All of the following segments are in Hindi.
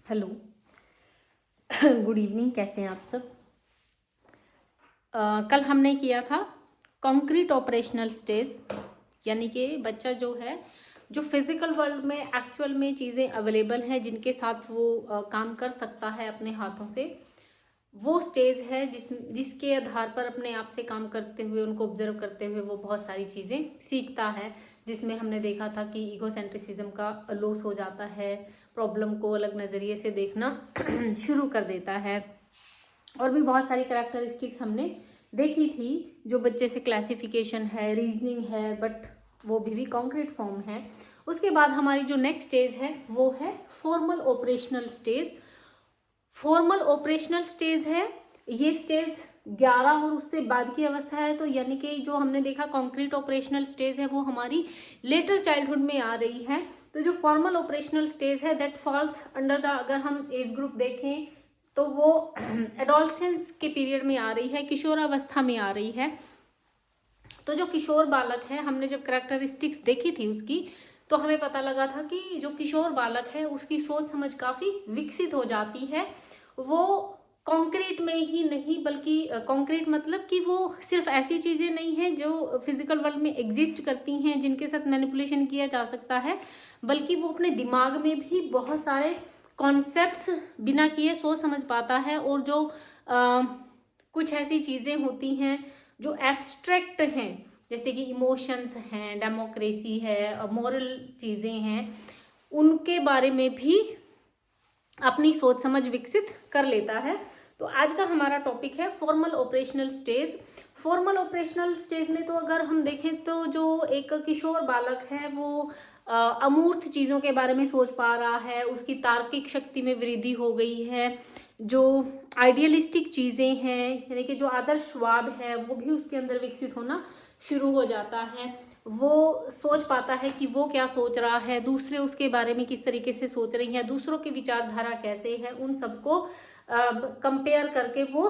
हेलो। गुड इवनिंग, कैसे हैं आप सब। कल हमने किया था कॉन्क्रीट ऑपरेशनल स्टेज, यानी कि बच्चा जो है जो फिजिकल वर्ल्ड में एक्चुअल में चीज़ें अवेलेबल हैं जिनके साथ वो काम कर सकता है अपने हाथों से, वो स्टेज है जिसके आधार पर अपने आप से काम करते हुए, उनको ऑब्जर्व करते हुए वो बहुत सारी चीज़ें सीखता है। जिसमें हमने देखा था कि ईगोसेंट्रिसिज्म का लॉस हो जाता है, प्रॉब्लम को अलग नज़रिए से देखना शुरू कर देता है, और भी बहुत सारी कैरेक्टरिस्टिक्स हमने देखी थी जो बच्चे से क्लासिफिकेशन है, रीजनिंग है, बट वो भी कॉन्क्रीट फॉर्म है। उसके बाद हमारी जो नेक्स्ट स्टेज है वो है formal operational stage. Formal operational stage है ये स्टेज 11 और उससे बाद की अवस्था है। तो यानी कि जो हमने देखा कॉन्क्रीट ऑपरेशनल स्टेज है वो हमारी लेटर चाइल्डहुड में आ रही है। तो जो फॉर्मल ऑपरेशनल स्टेज है दैट फॉल्स अंडर द, अगर हम एज ग्रुप देखें तो वो एडोलसेंस के पीरियड में आ रही है, किशोरावस्था में आ रही है। तो जो किशोर बालक है, हमने जब कैरेक्टरिस्टिक्स देखी थी उसकी, तो हमें पता लगा था कि जो किशोर बालक है उसकी सोच समझ काफ़ी विकसित हो जाती है। वो कॉन्क्रीट में ही नहीं, बल्कि कॉन्क्रीट मतलब कि वो सिर्फ ऐसी चीज़ें नहीं हैं जो फिजिकल वर्ल्ड में एग्जिस्ट करती हैं जिनके साथ मैनिपुलेशन किया जा सकता है, बल्कि वो अपने दिमाग में भी बहुत सारे कॉन्सेप्ट्स बिना किए सोच समझ पाता है। और जो कुछ ऐसी चीज़ें होती हैं जो एब्स्ट्रैक्ट हैं, जैसे कि इमोशंस हैं, डेमोक्रेसी है, मॉरल चीज़ें हैं, उनके बारे में भी अपनी सोच समझ विकसित कर लेता है। तो आज का हमारा टॉपिक है formal operational stage. Formal operational stage में तो अगर हम देखें तो जो एक किशोर बालक है वो अमूर्त चीज़ों के बारे में सोच पा रहा है, उसकी तार्किक शक्ति में वृद्धि हो गई है, जो आइडियलिस्टिक चीज़ें हैं यानी कि जो आदर्शवाद है वो भी उसके अंदर विकसित होना शुरू हो जाता है। वो सोच पाता है कि वो क्या सोच रहा है, दूसरे उसके बारे में किस तरीके से सोच रही हैं, दूसरों की विचारधारा कैसे है, उन सबको कंपेयर करके वो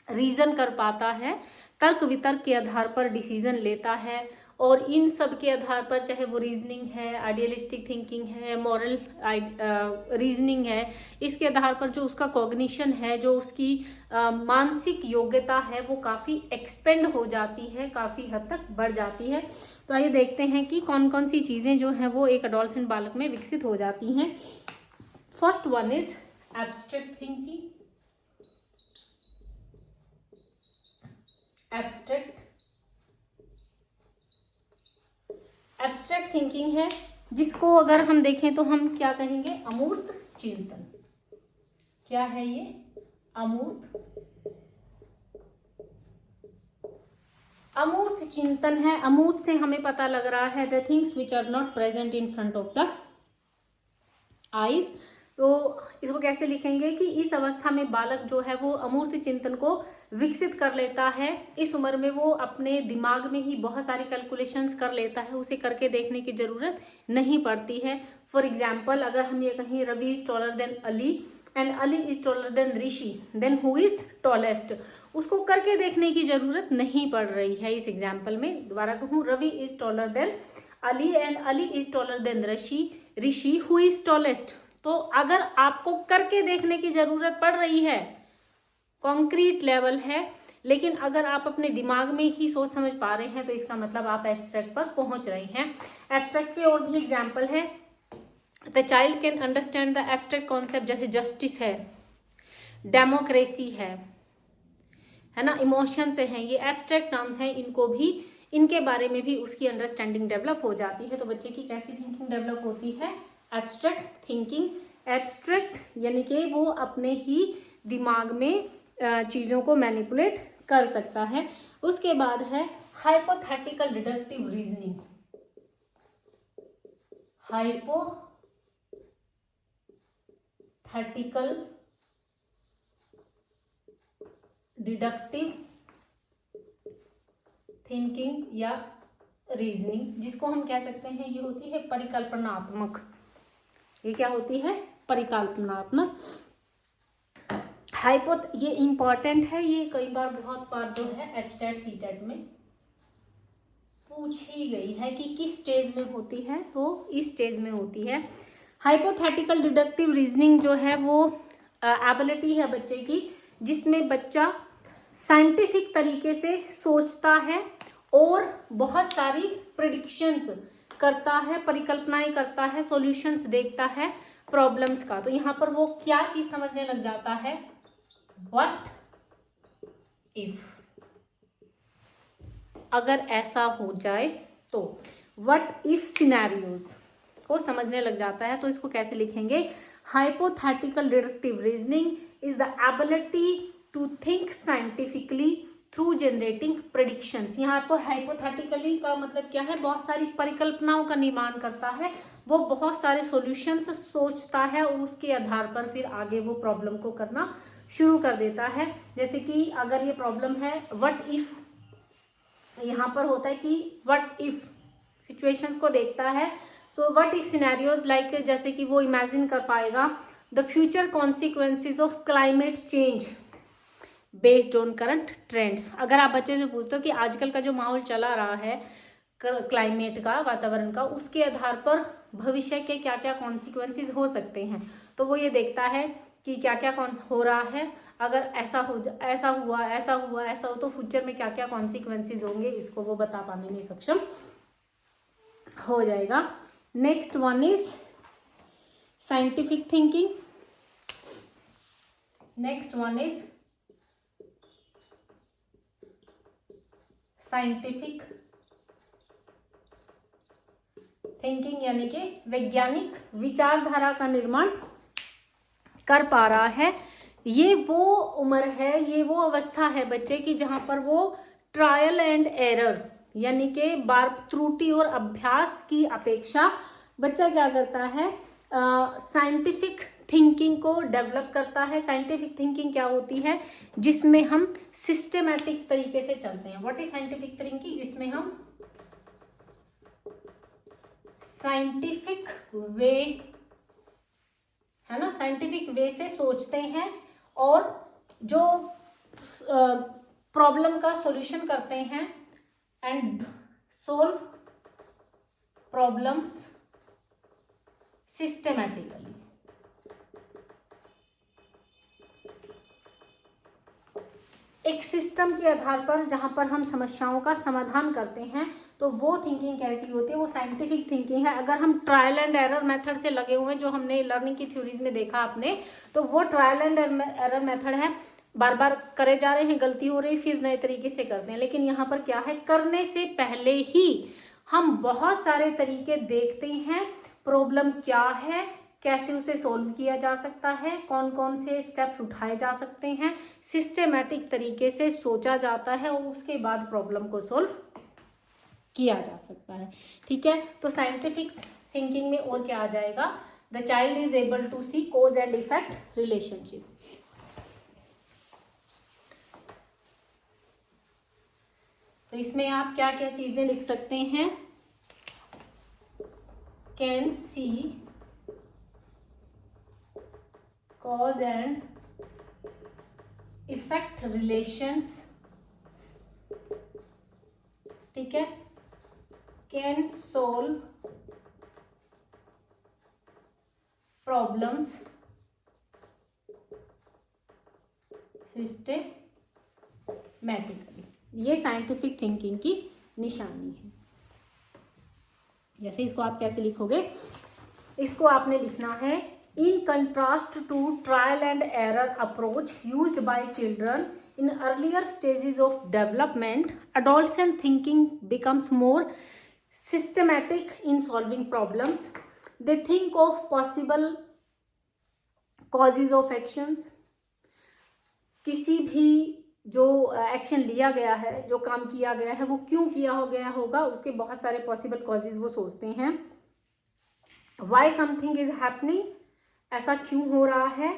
रीजन कर पाता है, तर्क वितर्क के आधार पर डिसीजन लेता है। और इन सब के आधार पर, चाहे वो रीजनिंग है, आइडियलिस्टिक थिंकिंग है, मॉरल रीजनिंग है, इसके आधार पर जो उसका कॉग्निशन है, जो उसकी मानसिक योग्यता है, वो काफ़ी एक्सपेंड हो जाती है, काफ़ी हद तक बढ़ जाती है। तो आइए देखते हैं कि कौन कौन सी चीज़ें जो हैं वो एक एडोलसेंट बालक में विकसित हो जाती हैं। First one is abstract thinking. Abstract thinking है जिसको अगर हम देखें तो हम क्या कहेंगे, अमूर्त चिंतन। क्या है ये? अमूर्त चिंतन है। अमूर्त से हमें पता लग रहा है the things which are not present in front of the eyes. तो इसको कैसे लिखेंगे कि इस अवस्था में बालक जो है वो अमूर्त चिंतन को विकसित कर लेता है। इस उम्र में वो अपने दिमाग में ही बहुत सारी कैलकुलेशंस कर लेता है, उसे करके देखने की जरूरत नहीं पड़ती है। फॉर एग्जाम्पल, अगर हम ये कहें Ravi is taller than Ali and Ali is taller than Rishi, then who is tallest, उसको करके देखने की जरूरत नहीं पड़ रही है। इस एग्जाम्पल में दोबारा कहूँ, Ravi is taller than Ali and Ali is taller than Rishi who is tallest. तो अगर आपको करके देखने की जरूरत पड़ रही है, कॉन्क्रीट लेवल है, लेकिन अगर आप अपने दिमाग में ही सोच समझ पा रहे हैं तो इसका मतलब आप एब्स्ट्रैक्ट पर पहुंच रहे हैं। एब्स्ट्रैक्ट के और भी एग्जाम्पल है। The child can understand the abstract concept, जैसे जस्टिस है, डेमोक्रेसी है ना, इमोशंस हैं, ये एब्स्ट्रैक्ट टर्म्स हैं, इनको भी, इनके बारे में भी उसकी अंडरस्टैंडिंग डेवलप हो जाती है। तो बच्चे की कैसी थिंकिंग डेवलप होती है? Abstract thinking. एब्स्ट्रैक्ट यानी कि वो अपने ही दिमाग में चीज़ों को मैनिपुलेट कर सकता है। उसके बाद है hypothetical deductive reasoning. Hypothetical deductive thinking या रीजनिंग, जिसको हम कह सकते हैं ये होती है परिकल्पनात्मक। ये क्या होती है? परिकल्पनात्मक। ये इंपॉर्टेंट है, ये कई बार बहुत बार जो है एचटेट सीटेट में पूछी गई है कि किस स्टेज में होती है, तो इस स्टेज में होती है। हाइपोथेटिकल डिडक्टिव रीजनिंग जो है वो एबिलिटी है बच्चे की, जिसमें बच्चा साइंटिफिक तरीके से सोचता है और बहुत सारी प्रिडिक्शंस करता है, परिकल्पनाएं करता है, सॉल्यूशंस देखता है प्रॉब्लम्स का। तो यहाँ पर वो क्या चीज समझने लग जाता है, व्हाट इफ, अगर ऐसा हो जाए तो, व्हाट इफ सिनेरियोज को समझने लग जाता है। तो इसको कैसे लिखेंगे, hypothetical deductive reasoning is the ability to think scientifically through generating predictions. यहाँ पर हाइपोथेटिकली का मतलब क्या है, बहुत सारी परिकल्पनाओं का निर्माण करता है, वो बहुत सारे सॉल्यूशंस सोचता है और उसके आधार पर फिर आगे वो प्रॉब्लम को करना शुरू कर देता है। जैसे कि अगर ये प्रॉब्लम है व्हाट इफ, यहाँ पर होता है कि व्हाट इफ सिचुएशंस को देखता है। So what if scenarios like, जैसे कि वो इमेजिन कर पाएगा the future consequences of climate change based on current trends. अगर आप बच्चे से पूछते हो कि आजकल का जो माहौल चला रहा है क्लाइमेट का, वातावरण का, उसके आधार पर भविष्य के क्या क्या कॉन्सिक्वेंसेज हो सकते हैं, तो वो ये देखता है कि क्या क्या हो रहा है, अगर ऐसा हुआ तो फ्यूचर में क्या क्या कॉन्सिक्वेंसेज होंगे, इसको वो बता पाने में सक्षम हो जाएगा। Next one is scientific thinking. Next one is scientific thinking, यानी कि वैज्ञानिक विचारधारा का निर्माण कर पा रहा है। ये वो उम्र है, ये वो अवस्था है बच्चे की जहां पर वो ट्रायल एंड एरर यानी कि बार त्रुटि और अभ्यास की अपेक्षा बच्चा क्या करता है, साइंटिफिक थिंकिंग को डेवलप करता है। साइंटिफिक थिंकिंग क्या होती है, जिसमें हम सिस्टेमैटिक तरीके से चलते हैं। व्हाट इज साइंटिफिक थिंकिंग, जिसमें हम साइंटिफिक वे, है ना, साइंटिफिक वे से सोचते हैं और जो प्रॉब्लम का सॉल्यूशन करते हैं एंड सोल्व प्रॉब्लम्स सिस्टेमैटिकली। एक सिस्टम के आधार पर जहां पर हम समस्याओं का समाधान करते हैं, तो वो थिंकिंग कैसी होती है, वो साइंटिफिक थिंकिंग है। अगर हम ट्रायल एंड एरर मेथड से लगे हुए हैं, जो हमने लर्निंग की थ्योरीज में देखा आपने, तो वो ट्रायल एंड एरर मेथड है, बार बार करे जा रहे हैं, गलती हो रही, फिर नए तरीके से करते हैं। लेकिन यहाँ पर क्या है, करने से पहले ही हम बहुत सारे तरीके देखते हैं, प्रॉब्लम क्या है, कैसे उसे सॉल्व किया जा सकता है, कौन कौन से स्टेप्स उठाए जा सकते हैं, सिस्टेमैटिक तरीके से सोचा जाता है और उसके बाद प्रॉब्लम को सॉल्व किया जा सकता है। ठीक है, तो साइंटिफिक थिंकिंग में और क्या आ जाएगा, the child is able to see cause and effect relationship. तो इसमें आप क्या क्या चीजें लिख सकते हैं, can see cause and effect relations, ठीक है, can solve problems systematically। ये साइंटिफिक थिंकिंग की निशानी है। जैसे इसको आप कैसे लिखोगे, इसको आपने लिखना है, in contrast to trial and error approach used by children in earlier stages of development, adolescent thinking becomes more systematic in solving problems. They think of possible causes of actions। किसी भी जो एक्शन लिया गया है, जो काम किया गया है, वो क्यों किया हो गया होगा, उसके बहुत सारे पॉसिबल कॉजेज वो सोचते हैं। Why something is happening, ऐसा क्यों हो रहा है,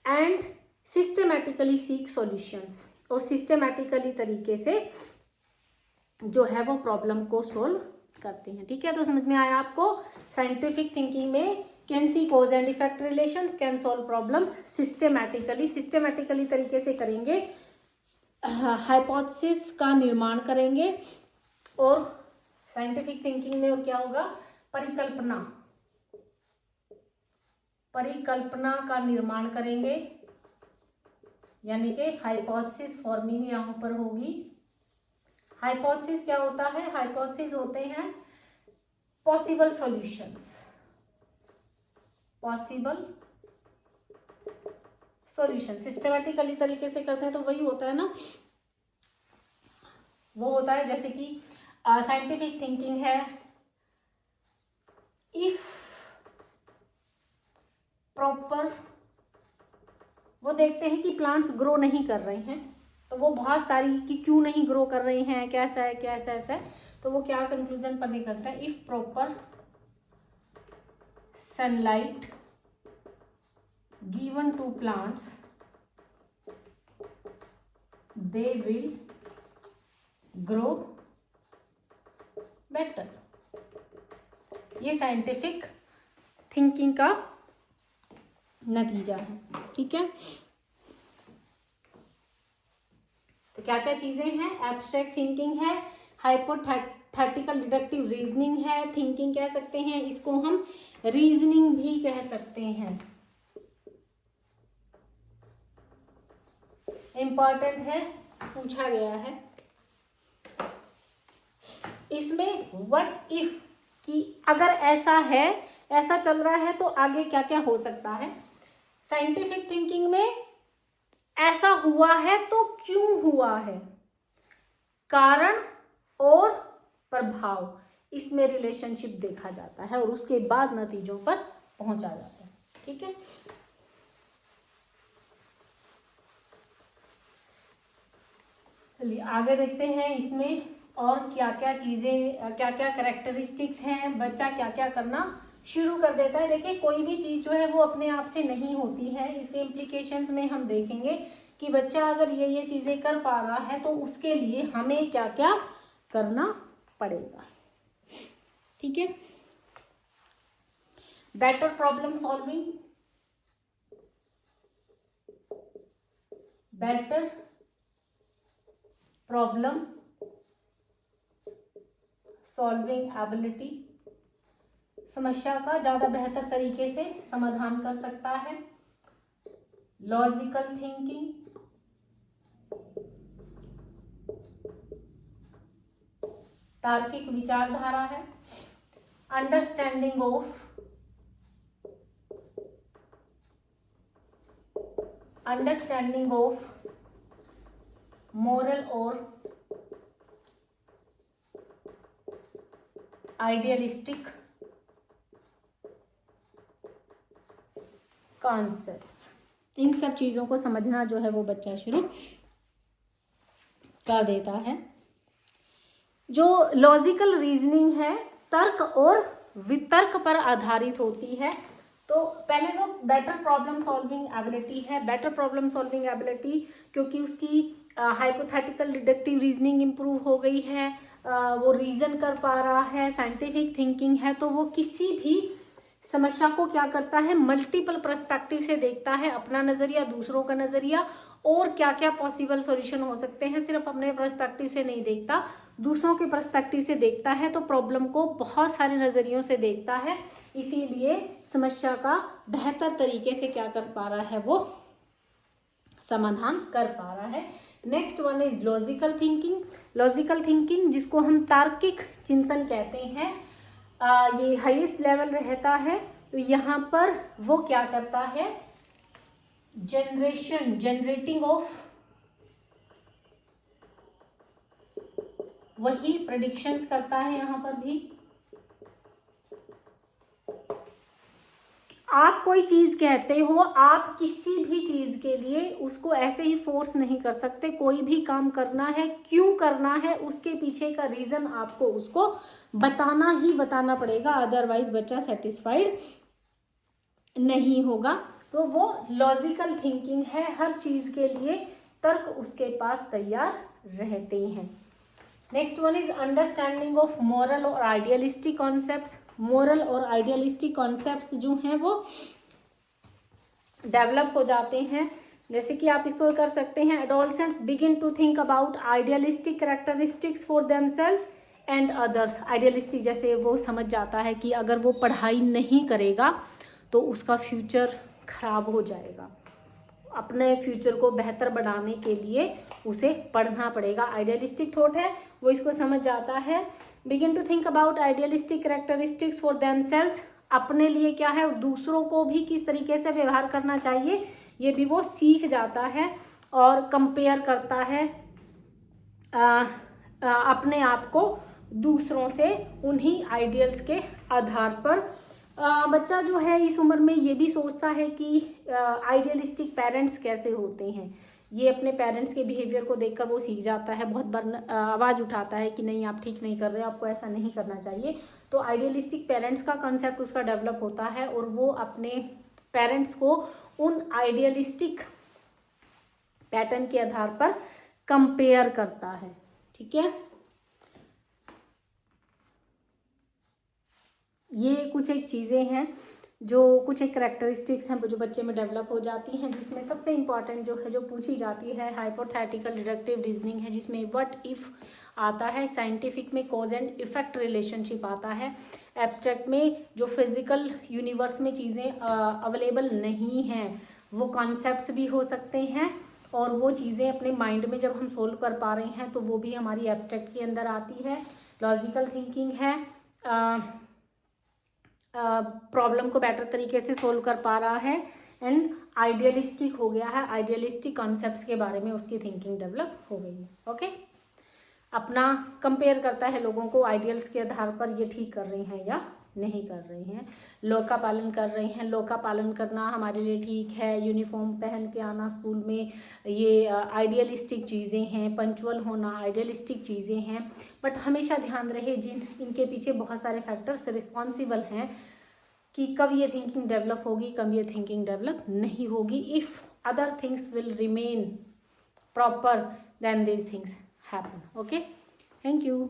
एंड सिस्टेमेटिकली सीक सॉल्यूशंस, और सिस्टेमेटिकली तरीके से जो है वो प्रॉब्लम को सोल्व करते हैं। ठीक है, तो समझ में आया आपको, साइंटिफिक थिंकिंग में can see cause and effect relations, can solve problems systematically तरीके से करेंगे, हाइपोथेसिस का निर्माण करेंगे, और साइंटिफिक थिंकिंग में और क्या होगा, परिकल्पना परिकल्पना का निर्माण करेंगे, यानी कि हाइपोथेसिस फॉर्मिंग यहाँ पर होगी। हाइपोथेसिस क्या होता है? हाइपोथेसिस होते हैं possible solutions, possible solution. Systematically तरीके से करते हैं तो वही होता है ना, वो होता है जैसे कि साइंटिफिक थिंकिंग है, इफ प्रॉपर, वो देखते हैं कि प्लांट्स ग्रो नहीं कर रहे हैं तो वो बहुत सारी कि क्यों नहीं ग्रो कर रहे हैं, कैसा है, कैसा ऐसा है, तो वो क्या कंक्लूजन पर निकलता है? If proper sunlight given to plants they will grow better। ये साइंटिफिक थिंकिंग का नतीजा है, ठीक है। तो क्या क्या चीजें हैं? एब्स्ट्रैक्ट थिंकिंग है, हाइपोथेटिकल डिडक्टिव रीजनिंग है, थिंकिंग कह सकते हैं इसको, हम रीजनिंग भी कह सकते हैं। इम्पॉर्टेंट है, पूछा गया है इसमें व्हाट इफ, कि अगर ऐसा है, ऐसा चल रहा है तो आगे क्या क्या हो सकता है। साइंटिफिक थिंकिंग में ऐसा हुआ है तो क्यों हुआ है, कारण और प्रभाव, इसमें रिलेशनशिप देखा जाता है और उसके बाद नतीजों पर पहुंचा जाता है, ठीक है। चलिए आगे देखते हैं इसमें और क्या क्या चीज़ें, क्या क्या कैरेक्टरिस्टिक्स हैं, बच्चा क्या क्या करना शुरू कर देता है। देखिए कोई भी चीज़ जो है वो अपने आप से नहीं होती है, इसके इम्प्लीकेशंस में हम देखेंगे कि बच्चा अगर ये चीज़ें कर पा रहा है तो उसके लिए हमें क्या क्या करना पड़ेगा, ठीक है। Better problem solving, better problem solving ability, समस्या का ज़्यादा बेहतर तरीके से समाधान कर सकता है। लॉजिकल थिंकिंग, तार्किक विचारधारा है। अंडरस्टैंडिंग ऑफ मोरल और आइडियलिस्टिक कॉन्सेप्ट्स, इन सब चीज़ों को समझना जो है वो बच्चा शुरू कर देता है। जो लॉजिकल रीजनिंग है तर्क और वितर्क पर आधारित होती है। तो पहले तो बेटर प्रॉब्लम सॉल्विंग एबिलिटी है। बेटर प्रॉब्लम सॉल्विंग एबिलिटी क्योंकि उसकी हाइपोथेटिकल डिडक्टिव रीजनिंग इम्प्रूव हो गई है, वो रीजन कर पा रहा है, साइंटिफिक थिंकिंग है, तो वो किसी भी समस्या को क्या करता है, मल्टीपल पर्सपेक्टिव से देखता है, अपना नज़रिया, दूसरों का नज़रिया और क्या क्या पॉसिबल सॉल्यूशन हो सकते हैं, सिर्फ अपने पर्सपेक्टिव से नहीं देखता, दूसरों के पर्सपेक्टिव से देखता है, तो प्रॉब्लम को बहुत सारे नज़रियों से देखता है, इसीलिए समस्या का बेहतर तरीके से क्या कर पा रहा है, वो समाधान कर पा रहा है। Next one is logical thinking. Logical thinking जिसको हम तार्किक चिंतन कहते हैं, ये हाईएस्ट लेवल रहता है। तो यहाँ पर वो क्या करता है, जनरेटिंग ऑफ वही प्रेडिक्शंस करता है। यहाँ पर भी आप कोई चीज कहते हो, आप किसी भी चीज के लिए उसको ऐसे ही फोर्स नहीं कर सकते। कोई भी काम करना है, क्यों करना है, उसके पीछे का रीजन आपको उसको बताना ही बताना पड़ेगा, अदरवाइज बच्चा सेटिस्फाइड नहीं होगा। तो वो लॉजिकल थिंकिंग है, हर चीज के लिए तर्क उसके पास तैयार रहते हैं। Next one is understanding of moral और आइडियलिस्टिक कॉन्सेप्ट्स। मॉरल और आइडियलिस्टिक कॉन्सेप्ट्स जो हैं वो डेवलप हो जाते हैं। जैसे कि आप इसको कर सकते हैं, adolescents begin to think about idealistic characteristics for themselves and others. Idealistic जैसे वो समझ जाता है कि अगर वो पढ़ाई नहीं करेगा तो उसका फ्यूचर खराब हो जाएगा। अपने फ्यूचर को बेहतर बनाने के लिए उसे पढ़ना पड़ेगा। आइडियलिस्टिक थॉट है, वो इसको समझ जाता है। Begin to think about idealistic characteristics for themselves, अपने लिए क्या है और दूसरों को भी किस तरीके से व्यवहार करना चाहिए ये भी वो सीख जाता है। और कंपेयर करता है अपने आप को दूसरों से उन्हीं आइडियल्स के आधार पर। बच्चा जो है इस उम्र में ये भी सोचता है कि आइडियलिस्टिक पेरेंट्स कैसे होते हैं। ये अपने पेरेंट्स के बिहेवियर को देखकर वो सीख जाता है, बहुत बार आवाज़ उठाता है कि नहीं आप ठीक नहीं कर रहे, आपको ऐसा नहीं करना चाहिए। तो आइडियलिस्टिक पेरेंट्स का कंसेप्ट उसका डेवलप होता है और वो अपने पेरेंट्स को उन आइडियलिस्टिक पैटर्न के आधार पर कंपेयर करता है। ठीक है, ये कुछ एक चीज़ें हैं जो कुछ एक करेक्टरिस्टिक्स हैं जो बच्चे में डेवलप हो जाती हैं, जिसमें सबसे इम्पॉर्टेंट जो है जो पूछी जाती है हाइपोथेटिकल डिडक्टिव रीजनिंग है, जिसमें व्हाट इफ आता है, साइंटिफिक में कॉज एंड इफेक्ट रिलेशनशिप आता है, एब्स्ट्रैक्ट में जो फिजिकल यूनिवर्स में चीज़ें अवेलेबल नहीं हैं वो कॉन्सेप्ट्स भी हो सकते हैं, और वो चीज़ें अपने माइंड में जब हम सोल्व कर पा रहे हैं तो वो भी हमारी एब्स्ट्रैक्ट के अंदर आती है। लॉजिकल थिंकिंग है, प्रॉब्लम को बेटर तरीके से सोल्व कर पा रहा है, एंड आइडियलिस्टिक हो गया है, आइडियलिस्टिक कॉन्सेप्ट्स के बारे में उसकी थिंकिंग डेवलप हो गई है। ओके, अपना कंपेयर करता है लोगों को आइडियल्स के आधार पर, ये ठीक कर रहे हैं या नहीं कर रहे हैं, लॉ का पालन कर रहे हैं, लॉ का पालन करना हमारे लिए ठीक है, यूनिफॉर्म पहन के आना स्कूल में, ये आइडियलिस्टिक चीज़ें हैं, पंचुअल होना आइडियलिस्टिक चीज़ें हैं। बट हमेशा ध्यान रहे इनके पीछे बहुत सारे फैक्टर्स रिस्पॉन्सिबल हैं कि कब ये थिंकिंग डेवलप होगी, कब ये थिंकिंग डेवलप नहीं होगी। If other things will remain proper then these things happen. Okay, thank you.